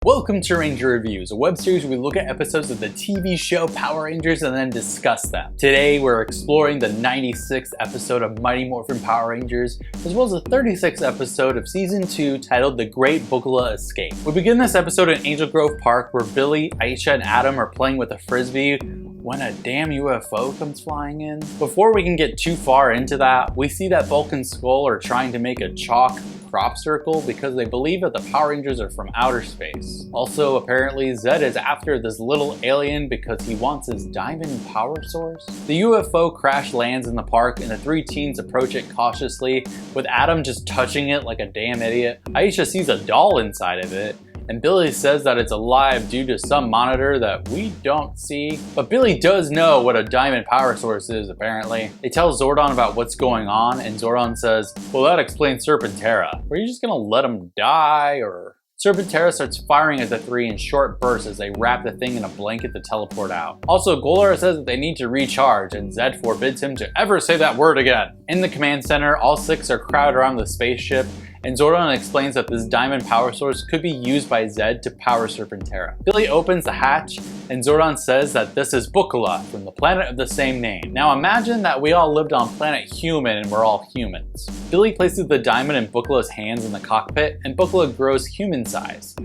Welcome to Ranger Reviews, a web series where we look at episodes of the TV show Power Rangers and then discuss them. Today we're exploring the 96th episode of Mighty Morphin Power Rangers, as well as the 36th episode of Season 2 titled The Great Bookala Escape. We begin this episode in Angel Grove Park where Billy, Aisha, and Adam are playing with a frisbee when a damn UFO comes flying in. Before we can get too far into that, we see that Bulk and Skull are trying to make a chalk crop circle because they believe that the Power Rangers are from outer space. Also, apparently Zed is after this little alien because he wants his diamond power source. The UFO crash lands in the park and the three teens approach it cautiously, with Adam just touching it like a damn idiot. Aisha sees a doll inside of it, and Billy says that it's alive due to some monitor that we don't see. But Billy does know what a diamond power source is, apparently. They tell Zordon about what's going on, and Zordon says, well, that explains Serpentera. Were you just gonna let him die, or? Serpentera starts firing at the three in short bursts as they wrap the thing in a blanket to teleport out. Also, Goldar says that they need to recharge, and Zed forbids him to ever say that word again. In the command center, all six are crowded around the spaceship, and Zordon explains that this diamond power source could be used by Zed to power Serpentera. Billy opens the hatch, and Zordon says that this is Bookala from the planet of the same name. Now imagine that we all lived on planet Human and we're all humans. Billy places the diamond in Bookala's hands in the cockpit, and Bookala grows human size.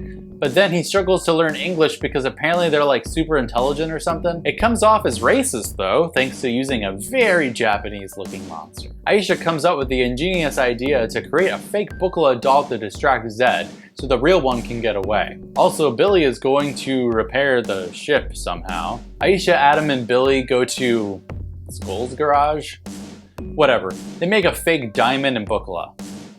But then he struggles to learn English because apparently they're like super intelligent or something. It comes off as racist though, thanks to using a very Japanese looking monster. Aisha comes up with the ingenious idea to create a fake Bookala doll to distract Zed, so the real one can get away. Also, Billy is going to repair the ship somehow. Aisha, Adam, and Billy go to Skull's garage? Whatever. They make a fake diamond and Bookala.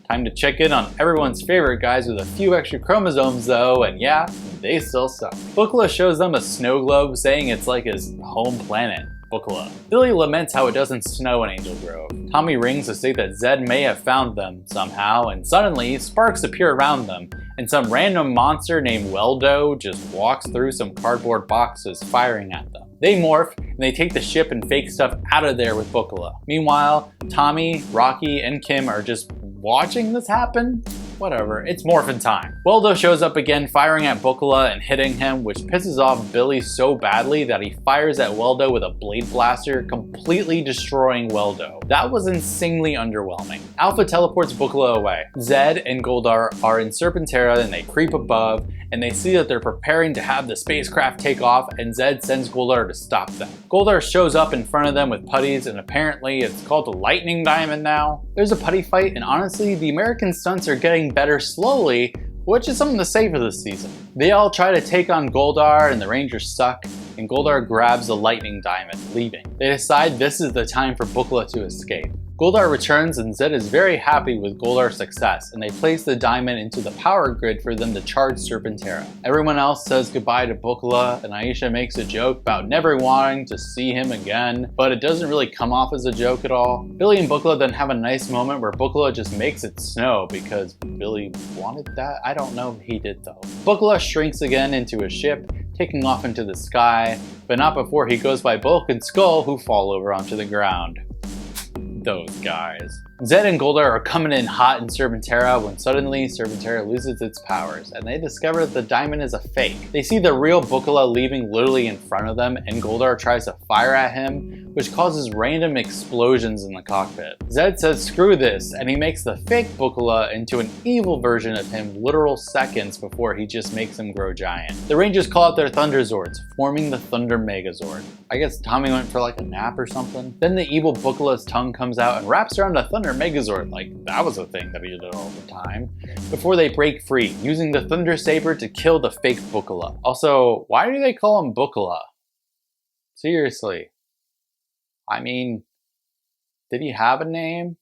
Time to check in on everyone's favorite guys with a few extra chromosomes though, and yeah, they still suck. Bookala shows them a snow globe saying it's like his home planet, Bookala. Billy laments how it doesn't snow in Angel Grove. Tommy rings to say that Zed may have found them somehow, and suddenly sparks appear around them, and some random monster named Weldo just walks through some cardboard boxes firing at them. They morph, and they take the ship and fake stuff out of there with Bookala. Meanwhile, Tommy, Rocky, and Kim are just watching this happen? Whatever, it's morphin' time. Weldo shows up again, firing at Bookala and hitting him, which pisses off Billy so badly that he fires at Weldo with a blade blaster, completely destroying Weldo. That was insanely underwhelming. Alpha teleports Bookala away. Zed and Goldar are in Serpentera and they creep above, and they see that they're preparing to have the spacecraft take off, and Zed sends Goldar to stop them. Goldar shows up in front of them with putties, and apparently it's called the Lightning Diamond now. There's a putty fight, and honestly, the American stunts are getting better slowly, which is something to say for this season. They all try to take on Goldar, and the Rangers suck, and Goldar grabs the Lightning Diamond, leaving. They decide this is the time for Bookala to escape. Goldar returns, and Zed is very happy with Goldar's success, and they place the diamond into the power grid for them to charge Serpentera. Everyone else says goodbye to Bookala, and Aisha makes a joke about never wanting to see him again, but it doesn't really come off as a joke at all. Billy and Bookala then have a nice moment where Bookala just makes it snow because Billy wanted that? I don't know if he did though. Bookala shrinks again into a ship, taking off into the sky, but not before he goes by Bulk and Skull, who fall over onto the ground. Those guys. Zed and Goldar are coming in hot in Serpentera when suddenly Serpentera loses its powers, and they discover that the diamond is a fake. They see the real Bookala leaving literally in front of them, and Goldar tries to fire at him, which causes random explosions in the cockpit. Zed says screw this, and he makes the fake Bookala into an evil version of him literal seconds before he just makes him grow giant. The Rangers call out their Thunder Zords, forming the Thunder Megazord. I guess Tommy went for like a nap or something. Then the evil Bookala's tongue comes out and wraps around a Thunder Megazord, like that was a thing that he did all the time, before they break free, using the Thunder Saber to kill the fake Bookala. Also, why do they call him Bookala? Seriously. I mean, did he have a name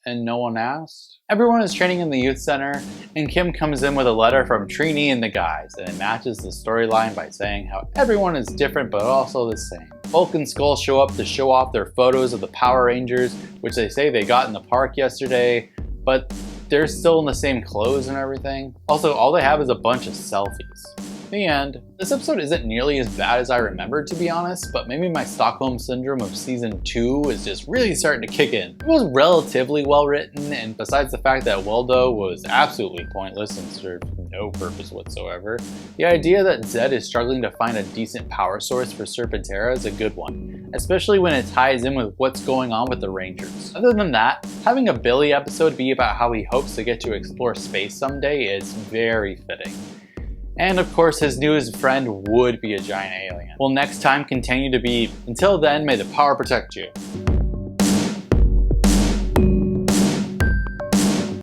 and no one asked? Everyone is training in the youth center, and Kim comes in with a letter from Trini and the guys, and it matches the storyline by saying how everyone is different but also the same. Bulk and Skull show up to show off their photos of the Power Rangers, which they say they got in the park yesterday, but they're still in the same clothes and everything. Also, all they have is a bunch of selfies. The end. This episode isn't nearly as bad as I remembered, to be honest, but maybe my Stockholm Syndrome of Season 2 is just really starting to kick in. It was relatively well written, and besides the fact that Weldo was absolutely pointless and served no purpose whatsoever, the idea that Zed is struggling to find a decent power source for Serpentera is a good one, especially when it ties in with what's going on with the Rangers. Other than that, having a Billy episode be about how he hopes to get to explore space someday is very fitting. And of course, his newest friend would be a giant alien. Will next time continue to be, until then, may the power protect you.